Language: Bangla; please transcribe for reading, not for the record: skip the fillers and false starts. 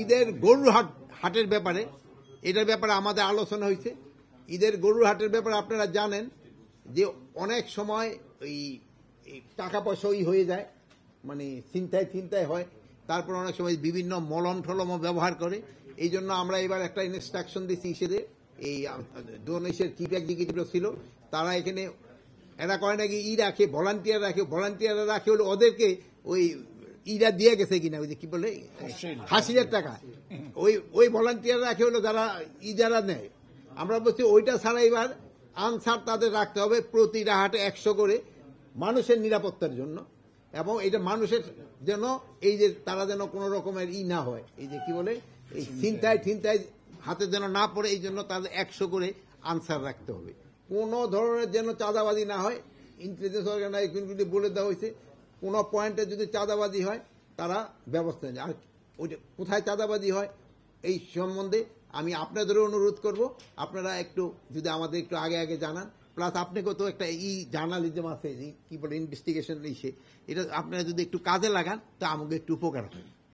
ঈদের গরুর হাটের ব্যাপারে, এটার ব্যাপারে আমাদের আলোচনা হয়েছে। ঈদের গরুর হাটের ব্যাপারে আপনারা জানেন যে অনেক সময় ওই টাকা পয়সা হয়ে যায়, মানে চিন্তায় হয়। তারপর অনেক সময় বিভিন্ন মলম ঠলমও ব্যবহার করে। এই জন্য আমরা এবার একটা ইনস্ট্রাকশন দিচ্ছি হিসেবে, এই ডোনেশের চিফ এক্সিকিউটিভ ছিল, তারা এখানে এরা করে নাকি রাখে, ভলান্টিয়াররা রাখে হলো ওদেরকে ওই ইরা দিয়ে গেছে কিনা, ওই যে কি বলে হাসিলের টাকা, ওই ভলান্টিয়ার রাখে হলো যারা যারা নেয়। আমরা বলছি ওইটা ছাড়া এবার আনসার তাদের রাখতে হবে প্রতি হাটে 100 করে, মানুষের নিরাপত্তার জন্য, এবং এটা মানুষের যেন এই যে তারা যেন কোনো রকমের না হয়, এই যে কি বলে এই চিন্তায় হাতে যেন না পড়ে, এই জন্য তাদের 100 করে আনসার রাখতে হবে। কোনো ধরনের যেন চাঁদাবাজি না হয়। ইন্টেলিজেন্স অর্গানাইজেশনগুলি বলে দেওয়া হয়েছে কোনো পয়েন্টে যদি চাঁদাবাজি হয় তারা ব্যবস্থা নেয়। আর ওইটা কোথায় চাঁদাবাজি হয় এই সম্বন্ধে আমি আপনাদেরও অনুরোধ করব, আপনারা একটু যদি আমাদের একটু আগে জানান। প্লাস আপনাকেও তো একটা জার্নালিজম আছে, কি বলে ইনভেস্টিগেশন, এটা আপনারা যদি একটু কাজে লাগান তা আমাকে একটু উপকার হয়।